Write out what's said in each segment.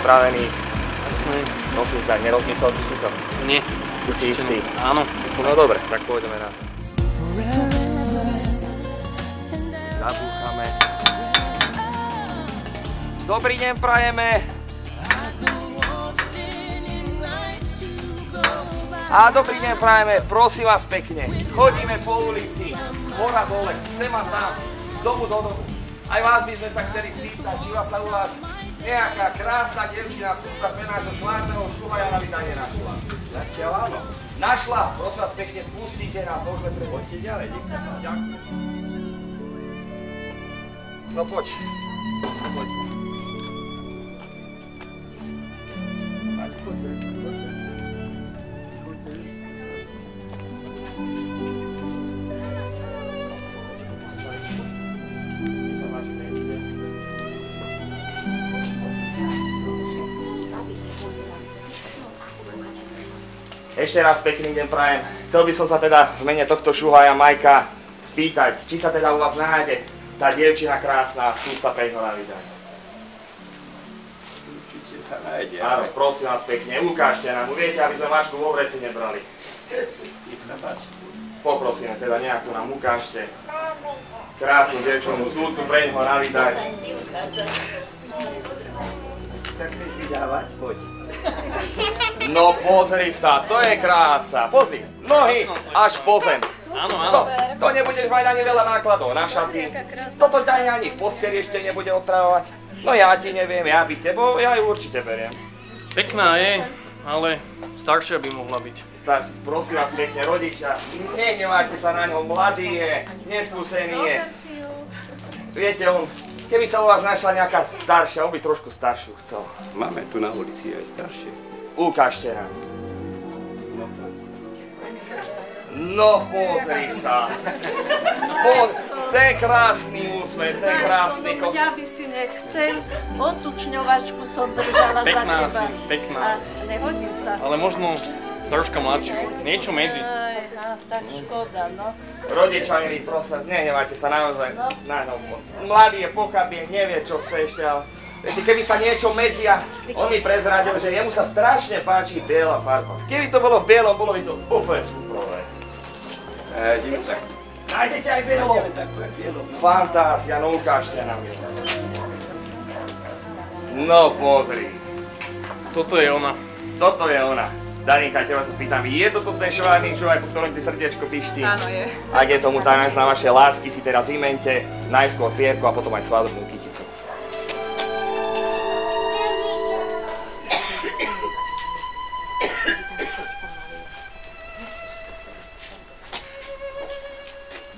pripravený. Jasné. Prosím ťa, nerozmyslel si to? Nie. Ty si istý? Áno. No dobre, tak pôjdeme na. Zabúchame. Dobrý deň prajeme. A dobrý deň prajeme, prosím vás pekne. Chodíme po ulici, hora dole, chcem ma tam, z domu do domu. Aj vás by sme sa chceli spýtať, či vás sa u vás nejaká krásna dievčina skúca z nášho šlárneho šuhaja na vydanie našla. Zatiaľ áno. Našla, prosím vás pekne, pustite nás, môžeme prepočiť. Poďte ďalej, nech sa páči. Ďakujem. No poď. Poď. Ešte raz pekný deň prajem. Chcel by som sa teda v mene tohto šuhaja Majka spýtať, či sa teda u vás nájde tá dievčina krásna, súdca preňho na vydanie. Určite sa nájde. Áno, prosím vás pekne, ukážte nám. Viete, aby sme vášku vo vreci nebrali. Nech sa páči. Poprosíme teda nejakú nám ukážte. Krásnu dievčinu súdcu preňho na vydanie. Sa chceš vydávať? Poď. No pozri sa, to je krása. Pozri, nohy až po zem. Áno, áno. To nebudeš mať ani veľa nákladov na šaty. Toto ťa ani v posteli ešte nebude otravovať. No ja ti neviem, ja by tebo, ja ju určite beriem. Pekná je, ale staršia by mohla byť. Starší, prosím vás pekne, rodičia, nehnevajte sa na ňo, mladý je, neskúsený je. Viete, keby sa u vás našla nejaká staršia, on by trošku staršiu chcel. Máme tu na ulici aj staršie. Ukážte nám. No pozri sa. Ten krásny úsmev, ten krásny kos... Ja by si nechcel, otučňovačku som držala za Pekná teba. si, pekná. A nehodí sa. Ale možno troška mladšiu. Niečo medzi. Aj, tak škoda, no. Rodičia milí, prosím, nehnevajte sa naozaj. Mladý je pochabie, nevie čo chce ešte, ale... Viete, keby sa niečo medzi a on mi prezradil, že jemu sa strašne páči biela farba. Keby to bolo v bielom, bolo by to úplne súprové. Ideme tak. Nájdete aj bielo? Fantázia, no ukážte nám ju. No pozri. Toto je ona. Toto je ona. Darinka, teba sa pýtam, je toto ten šovárny čuvaj, po ktorom ti srdiečko piští? Áno, je. Ak je tomu tak, na vaše lásky si teraz vymente, najskôr pierku a potom aj svadobnú kyticu.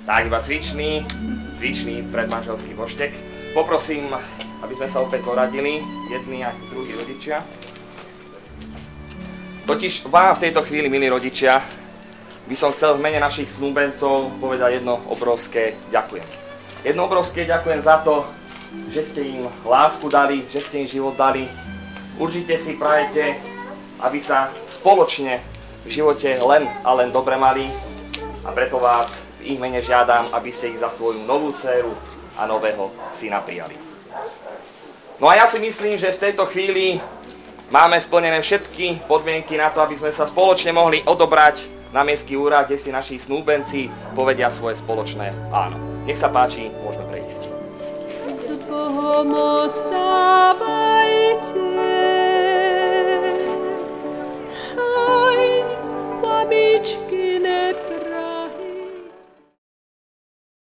Tak, iba cvičný predmanželský boštek. Poprosím, aby sme sa opäť poradili, jedni a druhí rodičia. Totiž vám v tejto chvíli, milí rodičia, by som chcel v mene našich snúbencov povedať jedno obrovské ďakujem. Jedno obrovské ďakujem za to, že ste im lásku dali, že ste im život dali. Určite si prajete, aby sa spoločne v živote len a len dobre mali. A preto vás v ich mene žiadam, aby ste ich za svoju novú dcéru a nového syna prijali. No a ja si myslím, že v tejto chvíli máme splnené všetky podmienky na to, aby sme sa spoločne mohli odobrať na mestský úrad, kde si naši snúbenci povedia svoje spoločné áno. Nech sa páči, môžeme prejsť. S Bohom ostávajte.